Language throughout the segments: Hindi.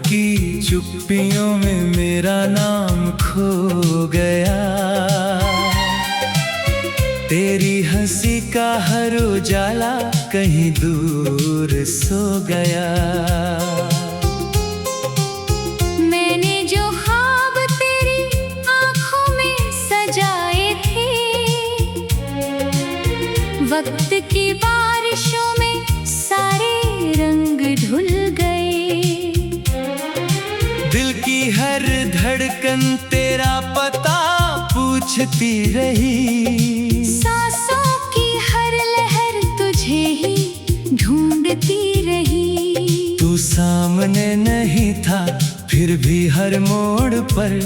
की चुप्पियों में मेरा नाम खो गया। तेरी हंसी का हर उजाला कहीं दूर सो गया। मैंने जो ख्वाब तेरी आँखों में सजाए थे, वक्त की बारिशों में सारे रंग धुल गए। दिल की हर धड़कन तेरा पता पूछती रही। सांसों की हर लहर तुझे ही ढूंढती रही। तू सामने नहीं था फिर भी हर मोड़ पर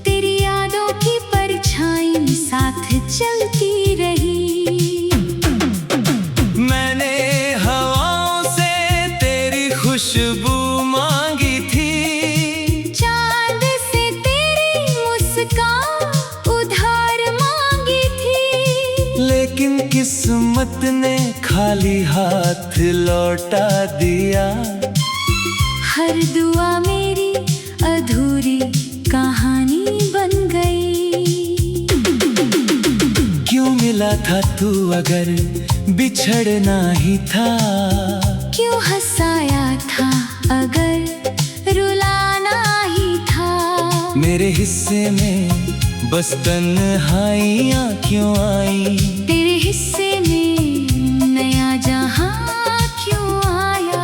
तेरी यादों की परछाई साथ चलती रही। मैंने हवाओं से तेरी खुशबू मांगी थी। चांद से तेरी मुस्कान उधार मांगी थी। लेकिन किस्मत ने खाली हाथ लौटा दिया। हर दुआ मेरी अधूरी कहानी बन गई। क्यों मिला था तू अगर बिछड़ना ही था? क्यों हंसाया था अगर रुलाना ही था? मेरे हिस्से में बस तन्हाइयाँ क्यों आई? तेरे हिस्से में नया जहां क्यों आया?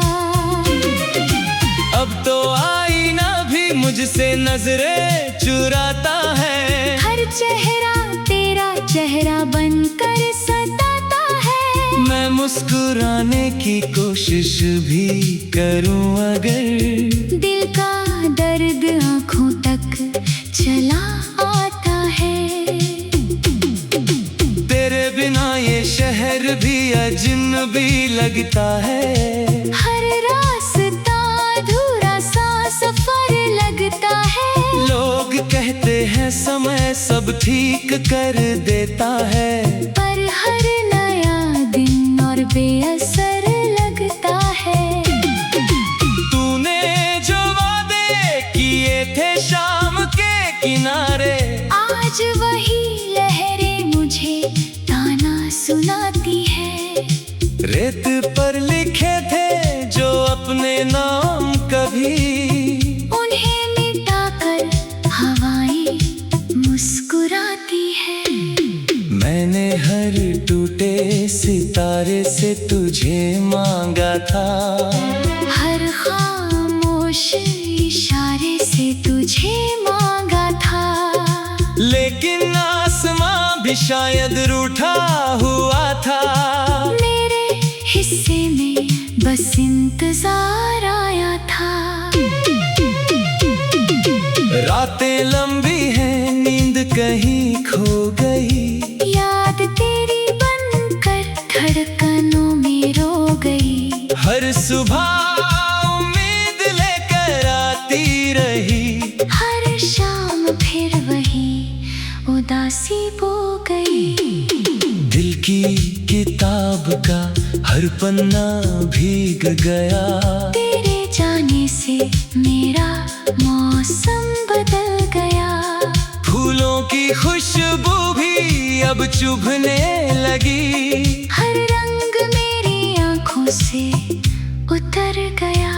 अब तो आईना भी मुझसे नजरें चुराता है। हर चेहरा तेरा चेहरा बनकर सताता है। मैं मुस्कुराने की कोशिश भी करूं अगर दिल का दर्द आँखों तक चला आता है। तेरे बिना ये शहर भी अजनबी लगता है। हर रास्ता अधूरा सा सफर लगता है। लोग कहते हैं समय सब ठीक कर देता है, पर हर नया दिन और बेअसर लगता है। तूने जो वादे किए थे शाम के किनारे, आज वही लहरें मुझे ताना सुनाती है। रेत पर लिखे थे जो अपने नाम कभी, उन्हें मिटाकर हवाएं मुस्कुराती है। मैंने हर टूटे सितारे से तुझे मांगा था। हर खामोश इशारे से तुझे मांगा था। लेकिन आसमां भी शायद रूठा हुआ था। मेरे हिस्से में बस इंतजार आया था। रातें लंबी हैं नींद कहीं खो गई। याद तेरी बनकर धड़कनों में रो गई। हर सुबह उम्मीद लेकर आती रही। हर शाम फिर वही उदासी बो गई। दिल की किताब का हर पन्ना भीग गया। तेरे जाने से मेरा मौसम बदल गया। फूलों की खुशबू भी अब चुभने लगी। हर रंग मेरी आंखों से उतर गया।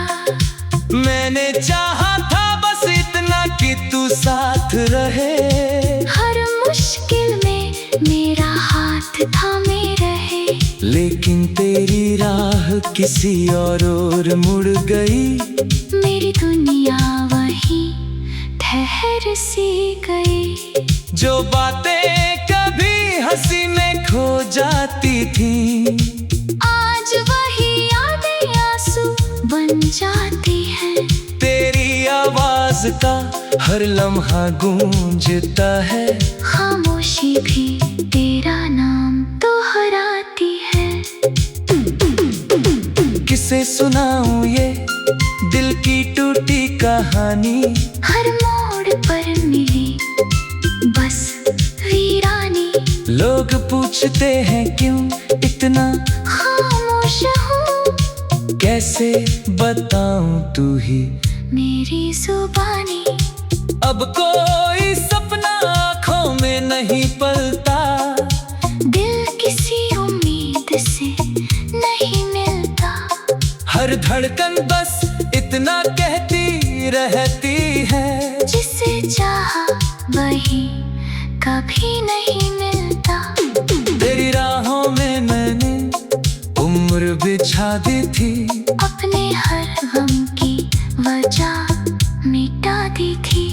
मैंने चाहा था बस इतना कि तू साथ रहे। हर मुश्किल में मेरा हाथ थामे रहे। लेकिन तेरी राह किसी और ओर मुड़ गई। मेरी दुनिया वहीं ठहर सी गई। जो बातें कभी हंसी में खो जाती थी, आज वही यादें आंसू बन जाती हैं। तेरी आवाज का हर लम्हा गूंजता है। खामोशी भी तेरा नाम दोहराती है। किसे सुनाऊं ये दिल की टूटी कहानी? हर मोड़ पर मिली बस वीरानी। लोग पूछते हैं क्यों इतना खामोश हूँ, कैसे बताऊं तू ही मेरा मेरी जुबानी। अब कोई सपना आँखों में नहीं पलता, दिल किसी उम्मीद से नहीं मिलता। हर धड़कन बस इतना कहती रहती है, जिसे चाहा वही कभी नहीं मिलता। तेरी राहों में मैंने उम्र बिछा दी थी, अपने हर गम की वजह मिटा दी थी।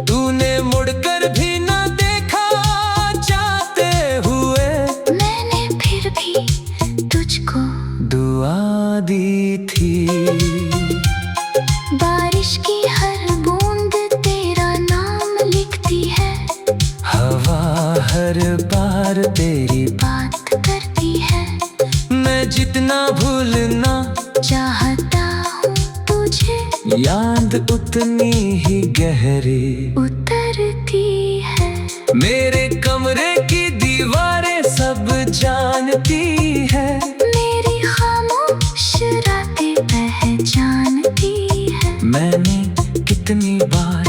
तूने मुड़कर भी ना देखा चाहते हुए, मैंने फिर भी तुझको दुआ दी थी। बारिश की हर बूंद तेरा नाम लिखती है, हवा हर बार तेरी बात करती है। मैं जितना भूलना चाहता हूँ तुझे, याद उतनी ही गहरी उतरती है। मेरे कमरे की दीवारें सब जानती है, मेरी खामोश रातें पहचानती है। मैंने कितनी बार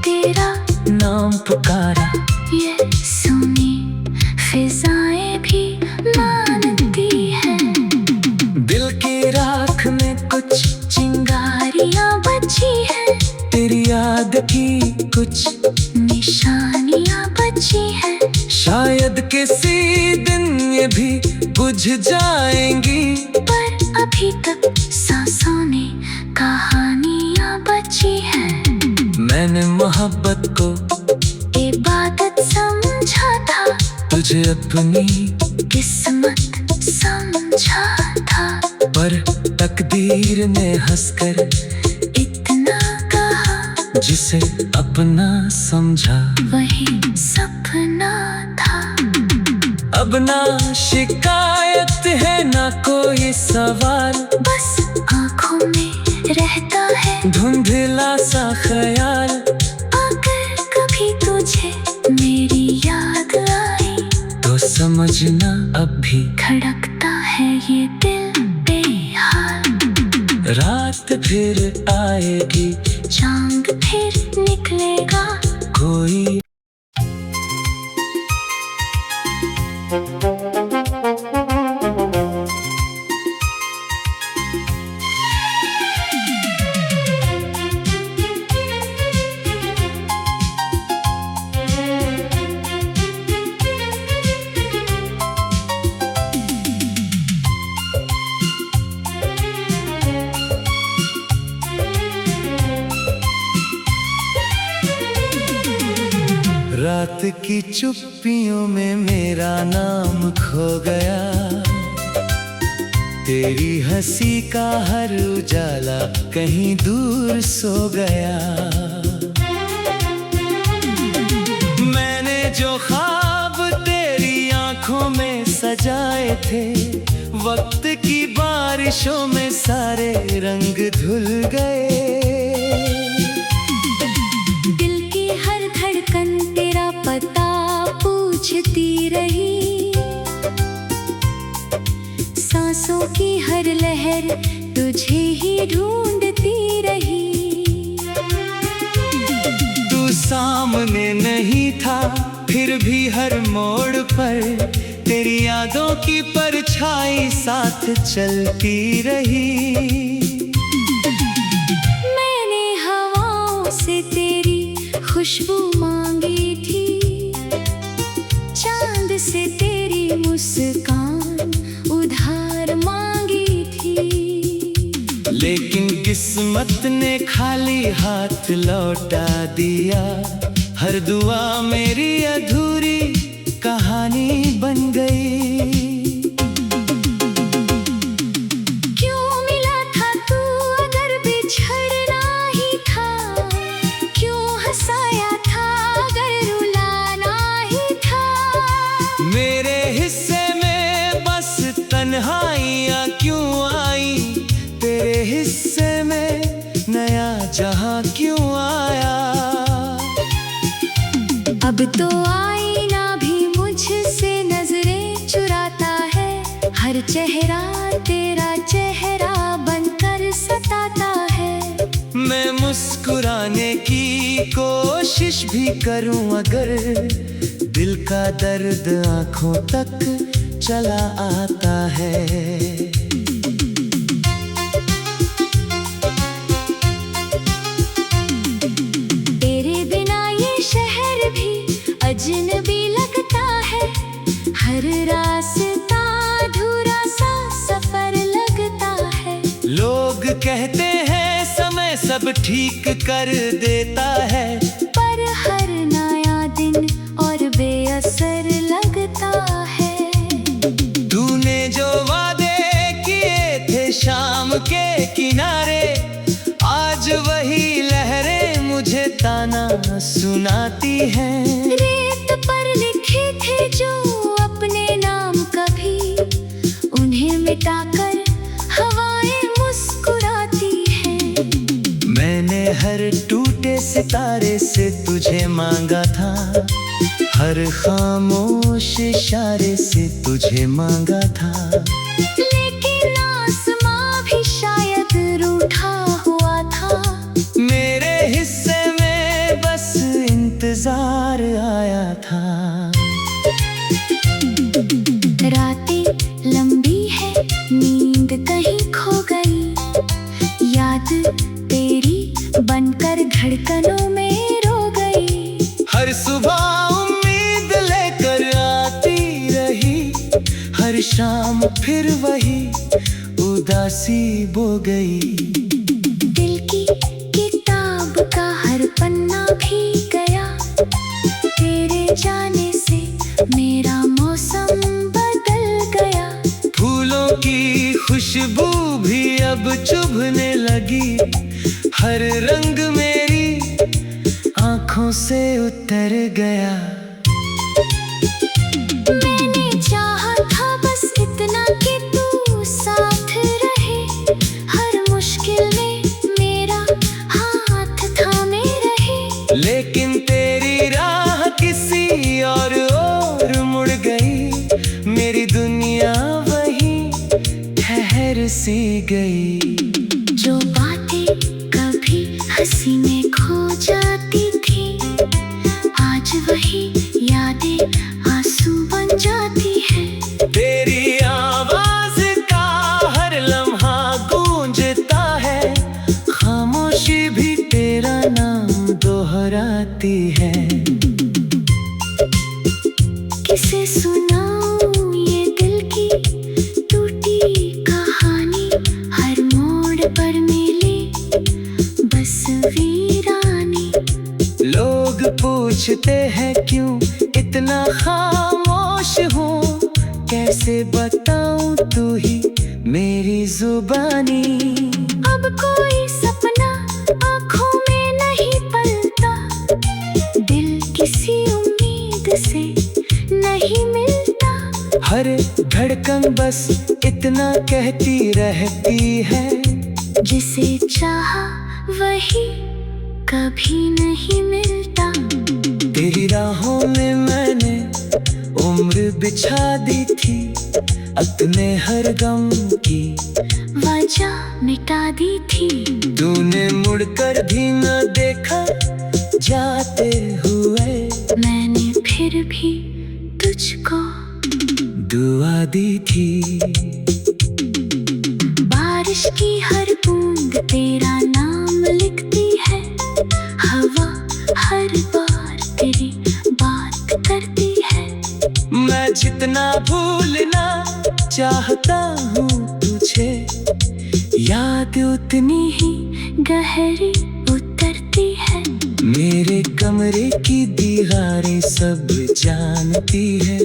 तेरा नाम पुकारा, ये सुनी फिजाएं भी मानती है। दिल की राख में कुछ चिंगारियां बची है, तेरी याद की कुछ निशानियां बची है। शायद किसी दिन ये भी बुझ जाएंगी, पर अभी तक सांसों में कहानियां बची है। मैंने मोहब्बत को इबादत समझा था, तुझे अपनी किस्मत समझा था। पर तकदीर ने हंसकर इतना कहा, जिसे अपना समझा वही सपना था। अब ना शिकायत है ना कोई सवाल, बस आँखों में रहता है धुंधला सा ख्याल। अगर कभी तुझे मेरी याद आई, तो समझना अब भी धड़कता है ये दिल बेहाल। रात फिर आएगी, चांद फिर निकलेगा, कोई रात की चुप्पियों में मेरा नाम खो गया, तेरी हंसी का हर उजाला कहीं दूर सो गया। मैंने जो ख्वाब तेरी आंखों में सजाए थे, वक्त की बारिशों में सारे रंग धुल गए। पता पूछती रही, सांसों की हर लहर तुझे ही ढूंढती रही। तू सामने नहीं था फिर भी हर मोड़ पर तेरी यादों की परछाई साथ चलती रही। मैंने हवाओं से तेरी खुशबू मांगी थी, चांद से तेरी मुस्कान उधार मांगी थी। लेकिन किस्मत ने खाली हाथ लौटा दिया, हर दुआ मेरी अधूरी कहानी बन गई। तन्हाइयाँ क्यों आई तेरे हिस्से में, नया जहां क्यों आया। अब तो आईना भी मुझसे नजरें चुराता है, हर चेहरा तेरा चेहरा बनकर सताता है। मैं मुस्कुराने की कोशिश भी करूं अगर दिल का दर्द आंखों तक चला आता है। तेरे बिना ये शहर भी अजनबी लगता है, हर रास्ता अधूरा सा सफर लगता है। लोग कहते हैं समय सब ठीक कर देता है, पर हर नया दिन और बेअसर लगता है। तूने जो वादे किए थे शाम के किनारे, आज वही लहरें मुझे ताना सुनाती हैं। रेत पर लिखे थे जो अपने नाम कभी, उन्हें मिटाकर हवाएं मुस्कुराती हैं। मैंने हर टूटे सितारे से तुझे मांगा था, हर खामोश इशारे से तुझे मांगा था। लेकिन आसमां भी शायद रूठा हुआ था। मेरे हिस्से में बस इंतजार आया था। रातें लंबी है, नींद कहीं खो गई, याद तेरी बनकर धड़कनों में रो गई। हर सुबह उम्मीद लेकर आती रही, हर शाम फिर वही उदासी बो गई। दिल की किताब का हर पन्ना भीग गया, तेरे जाने से मेरा मौसम बदल गया। फूलों की खुशबू भी अब चुभने लगी, हर रंग मेरी आंखों से उतर गया। मैंने चाहा था बस इतना कि तू साथ रहे, हर मुश्किल में मेरा हाथ थामे रहे। लेकिन तेरी राह किसी और मुड़ गई, मेरी दुनिया वहीं ठहर सी गई। जो बातें कभी हंसी में खो जाती थी, आज वही यादें आंसू बन जाती है। तेरी आवाज का हर लम्हा गूंजता है, खामोशी भी तेरा नाम दोहराती है। किसे सुनाऊं ये दिल की टूटी कहानी, हर मोड़ पर मिले बस वीरानी। लोग पूछते हैं क्यों इतना खामोश हूँ, कैसे बताऊं तू ही मेरी जुबानी। अब कोई सपना आँखों में नहीं पलता, दिल किसी उम्मीद से नहीं मिलता। हर धड़कन बस इतना कहती रहती है, जिसे चाहा वही कभी नहीं मिलता। तेरी राहों में मैंने उम्र बिछा दी थी, अपने हर गम की वजह मिटा दी थी। तूने मुड़कर भी न देखा जाते हुए, मैंने फिर भी तुझको दुआ दी थी। बारिश की हर बूंद तेरा नाम लिखती है, हवा हर बार तेरी बात करती है। मैं जितना भूलना चाहता हूँ तुझे, याद उतनी ही गहरी उतरती है। मेरे कमरे की दीवारें सब जानती है,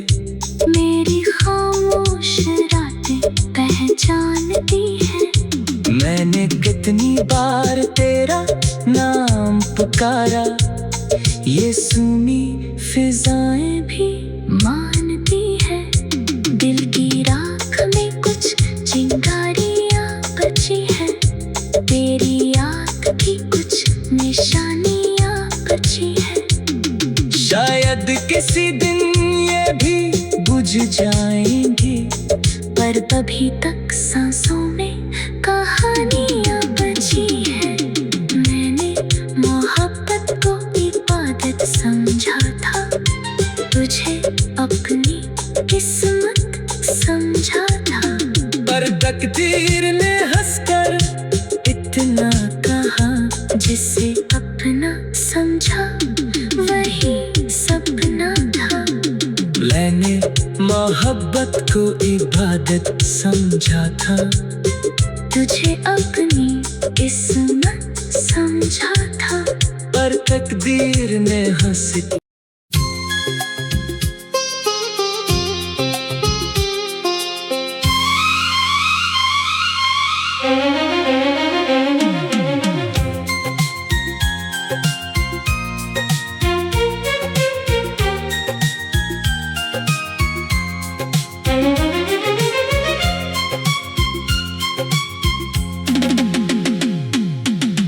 मेरी खामोश रातें पहचानती है। मैंने कितनी बार तेरा नाम पुकारा, ये सूनी फिजाएं भी मानती है। दिल की राख में कुछ चिंगारियां बची है, तेरी याद की कुछ निशानियां बची है। शायद किसी दिन ये भी बुझ जाएंगी, पर अभी तक सांसों में कहानियां बची है। तुझे अपनी किस्मत समझा था, पर तकदीर ने हंसकर इतना कहा, जिसे अपना समझा वही सपना था। मैंने मोहब्बत को इबादत समझा था, तुझे अपनी किस्मत समझा था, पर तकदीर ने हंस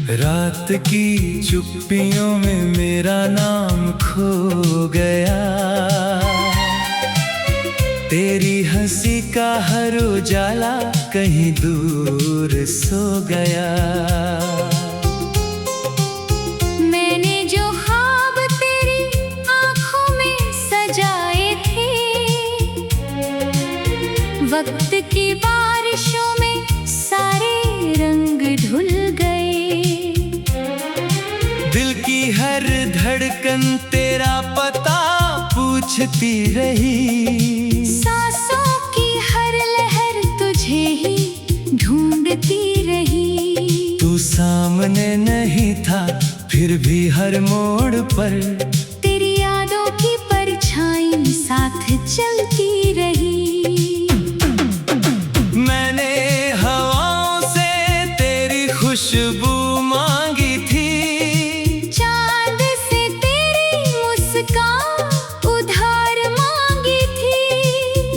रात की चुप्पियों में मेरा नाम खो गया, तेरी हंसी का हर उजाला कहीं दूर सो गया। मैंने जो ख्वाब तेरी आँखों में सजाए थे, वक्त की बारिशों में सारे रंग धुल गए। दिल की हर धड़कन तेरा पता पूछती रही, सांसों की हर लहर तुझे ही ढूंढती रही। तू सामने नहीं था फिर भी हर मोड़ पर तेरी यादों की परछाई साथ चलती रही। मैंने हवाओं से तेरी खुशबू मांगी थी, चांद से तेरी मुस्कान उधार मांगी थी,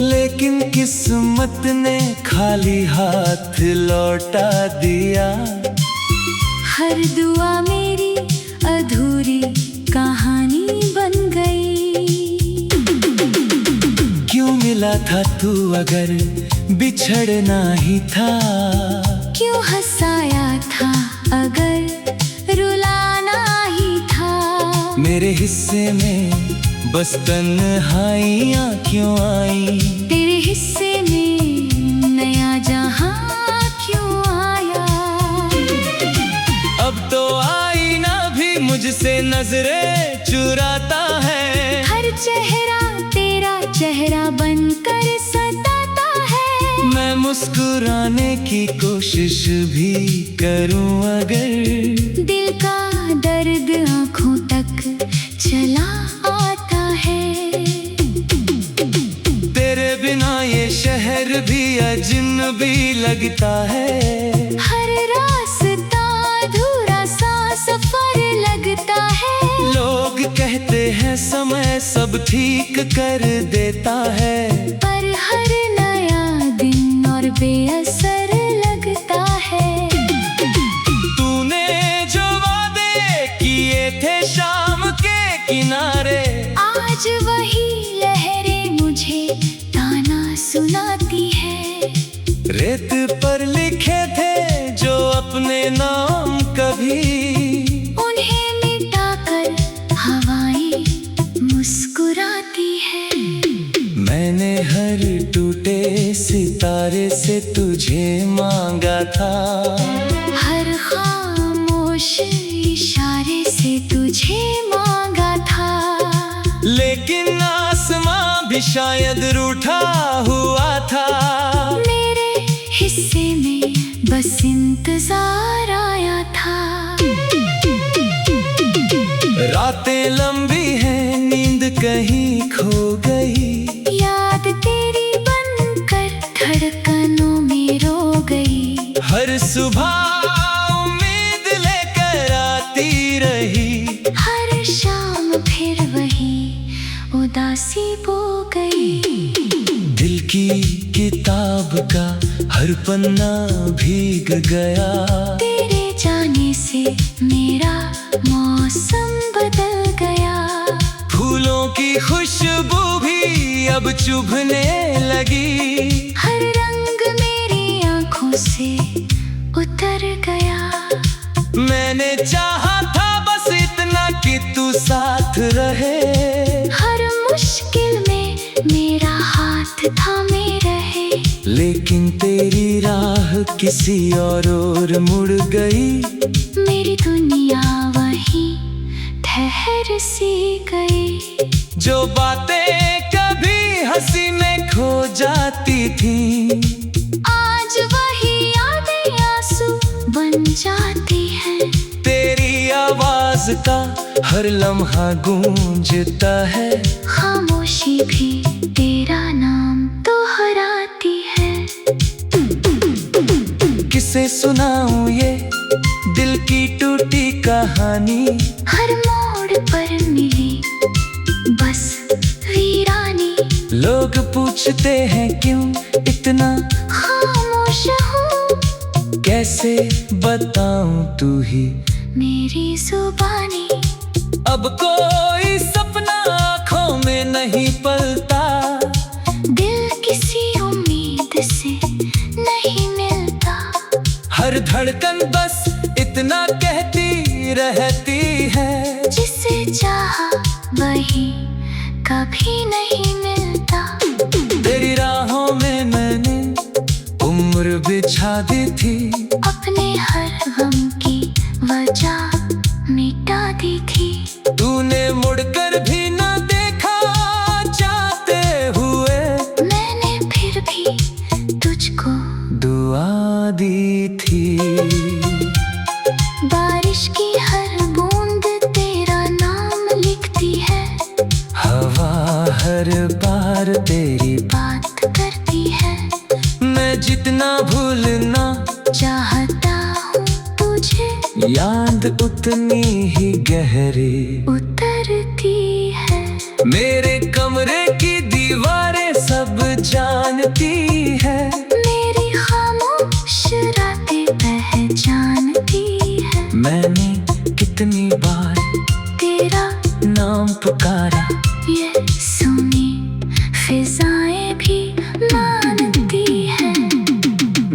लेकिन किस्मत ने खाली हाथ लौटा दिया। हर दुआ मेरी अधूरी कहानी बन गई। क्यों मिला था तू अगर बिछड़ना ही था, क्यों हंसाया था अगर रुलाना ही था। मेरे हिस्से में बस तन्हाइयाँ क्यों आई, तेरे हिस्से में नया जहां क्यों आया। अब तो आईना भी मुझसे नजरें चुराता है, हर चेहरा तेरा चेहरा बनकर सताता है। मैं मुस्कुराने की कोशिश भी करूं अगर, दिल का दर्द आँखों तक चला आता है। तेरे बिना ये शहर भी अजनबी लगता है। हर रास्ता अधूरा सा सफर लगता है। लोग कहते हैं समय सब ठीक कर देता है, पर हर नया दिन और बेअसर लगता है। तूने जो वादे किए थे शाम के किनारे, आज वही लहरें मुझे ताना सुनाती है। रेत पर लिखे थे जो अपने नाम कभी, उन्हें मिटाकर हवाएं मुस्कुराती है। मैंने हर टूटे सितारे से तुझे मांगा था, हर खामोश इशारे से तुझे मांगा था। लेकिन आसमां भी शायद रूठा हुआ था। मेरे हिस्से में बस इंतजार आया था। रातें लंबी हैं, नींद कहीं खो गई, याद तेरी बनकर धड़कनों में रो गई। हर सुबह उम्मीद लेकर आती रही, हर शाम फिर वही उदासी बो गई। दिल की किताब का हर पन्ना भीग गया। तेरे जाने से मेरा मौसम बदल गया। फूलों की खुशबू भी अब चुभने लगी, हर रंग मेरी आंखों से उतर गया। मैंने चाहा था बस इतना कि तू साथ रहे। हर मुश्किल हाथ थामे रहे। लेकिन तेरी राह किसी और मुड़ गई। मेरी दुनिया वहीं ठहर सी गई। जो बातें कभी हंसी में खो जाती थी, आज वही यादें आंसू बन जाती हैं। तेरी आवाज का हर लम्हा गूंजता है। खामोशी भी तेरा नाम दोहराती है। किसे सुनाऊं ये दिल की टूटी कहानी। हर मोड़ पर मिली बस वीरानी। लोग पूछते हैं क्यों इतना खामोश हूँ, कैसे बताऊं तू ही मेरी जुबानी। अब कोई सपना आँखों में नहीं पलता। दिल किसी उम्मीद से नहीं मिलता। हर धड़कन बस इतना कहती रहती है, जिसे चाहा वही कभी नहीं मिलता। तेरी राहों में मैंने उम्र बिछा दी थी। अपने हर गम की वजह मिटा दी थी। तूने मुड़कर भी न देखा जाते हुए, मैंने फिर भी तुझको दुआ दी थी। बारिश की हर बूंद तेरा नाम लिखती है। हवा हर बार तेरी बात करती है। मैं जितना भूलना चाहता हूँ तुझे, याद उतनी ही गहरी उतरती है। मेरे कमरे की दीवारें सब जानती है। मेरी खामोश रातें पहचानती है। मैंने कितनी बार तेरा नाम पुकारा, ये सुनी फिजाएं भी मानती हैं।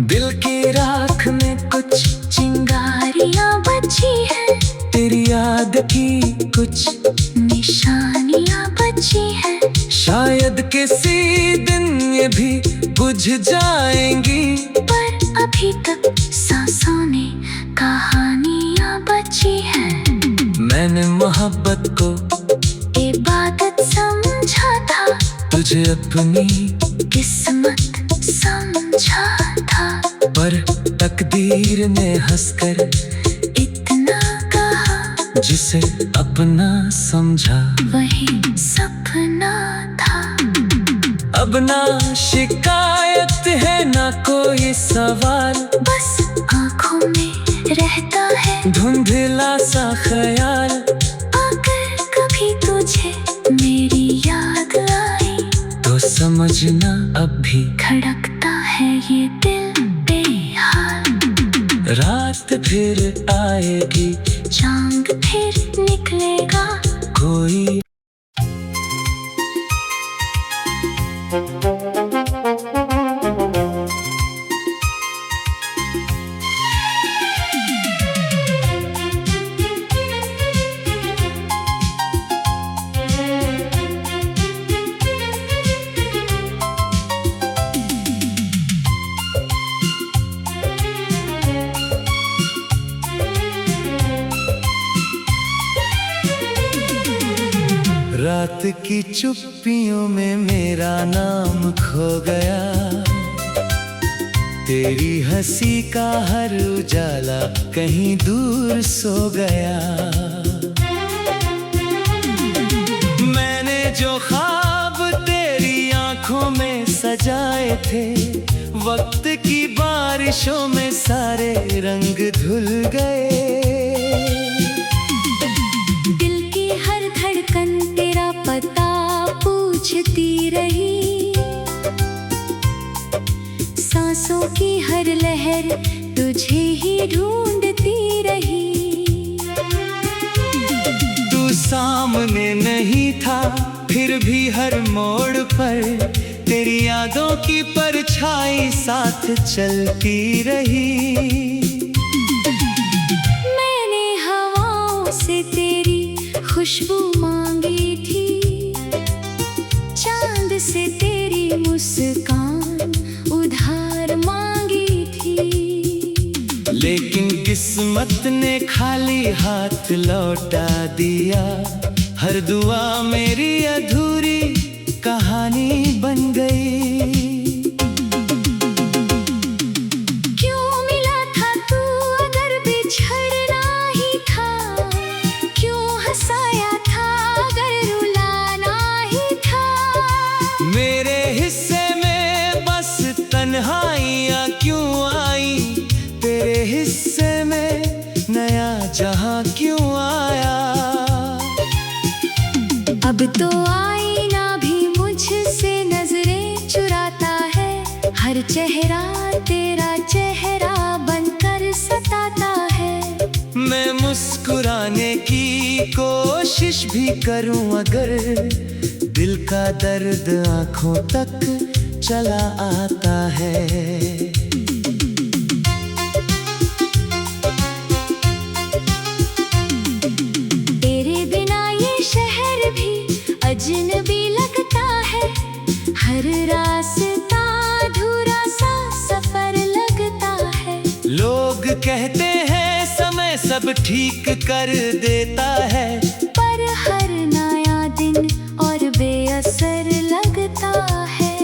दिल की राख में कुछ चिंगारियां बची हैं। तेरी याद की कुछ निशानियां बची हैं। शायद किसी दिन ये भी बुझ जाएंगी। पर अभी तक सांसों में कहानियां बची हैं। मैंने मोहब्बत को इबादत समझा था, तुझे अपनी किस्मत समझा था। पर तकदीर ने हंसकर इतना कहा, जिसे अपना समझा वही सपना था। अब ना शिकायत है ना कोई सवाल, बस आँखों में रहता है धुंधला सा ख्याल। अगर कभी तुझे मेरी याद आई, तो समझना अब भी धड़कता है ये दिल बेहाल। रात फिर आएगी, चांद फिर निकलेगा। कोई रात की चुप्पियों में मेरा नाम खो गया। तेरी हंसी का हर उजाला कहीं दूर सो गया। मैंने जो ख्वाब तेरी आंखों में सजाए थे, वक्त की बारिशों में सारे रंग धुल गए। पता पूछती रही, सांसों की हर लहर तुझे ही ढूंढती रही। तू सामने नहीं था फिर भी हर मोड़ पर तेरी यादों की परछाई साथ चलती रही। मैंने हवाओं से तेरी खुशबू मांगी थी, चांद से तेरी मुस्कान मुस्कान उधार मांगी थी। लेकिन किस्मत ने खाली हाथ लौटा दिया। हर दुआ मेरी अधूरी कहानी बन गई। क्यों मिला था तू अगर बिछड़ना ही था, क्यों हंसाया था अगर रुलाना ही था। मेरे हिस्से में बस तन्हाइयाँ क्यों आई, तेरे हिस्से में नया जहां क्यों आया। अब तो आईना भी मुझसे नजरें चुराता है, हर चेहरा तेरा चेहरा बनकर सताता है। मैं मुस्कुराने की कोशिश भी करूं अगर, दिल का दर्द आंखों तक चला आता है। तेरे बिना ये शहर भी अजनबी लगता है, हर रास्ता अधूरा सा सफर लगता है। लोग कहते हैं समय सब ठीक कर देता है, पर हर नया दिन और बेअसर लगता है।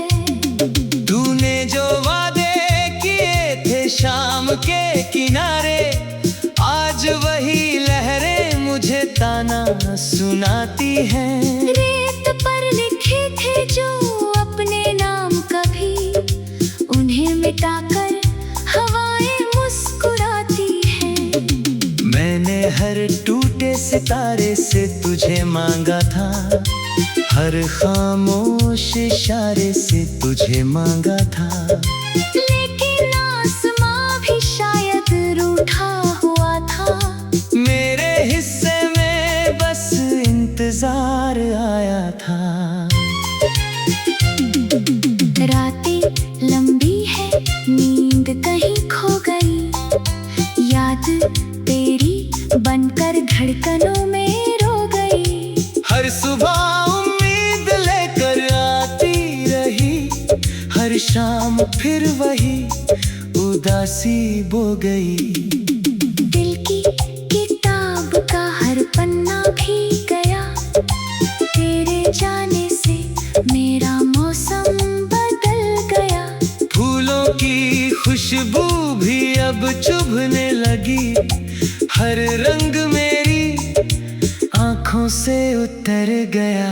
तूने जो वादे किए थे शाम के किनारे, आज वही लहरें मुझे ताना सुनाती हैं। रेत पर लिखे थे जो अपने नाम कभी, उन्हें मिटाकर हवाएं मुस्कुराती हैं। मैंने हर टूटे सितारे से तुझे मांगा था, हर खामोश इशारे से तुझे मांगा था। लेकिन आसमां भी शायद रूठा हुआ था। मेरे हिस्से में बस इंतजार आया था। रातें लंबी है, नींद कहीं खो गई, याद तेरी बनकर धड़कनों में रो गई। हर सुबह उम्मीद लेकर आती रही, हर शाम फिर वही उदासी बो गई। दिल की किताब का हर पन्ना भीग गया, तेरे जाने से मेरा मौसम बदल गया। फूलों की खुशबू भी अब चुभने लगी, हर रंग मेरी आंखों से उतर गया।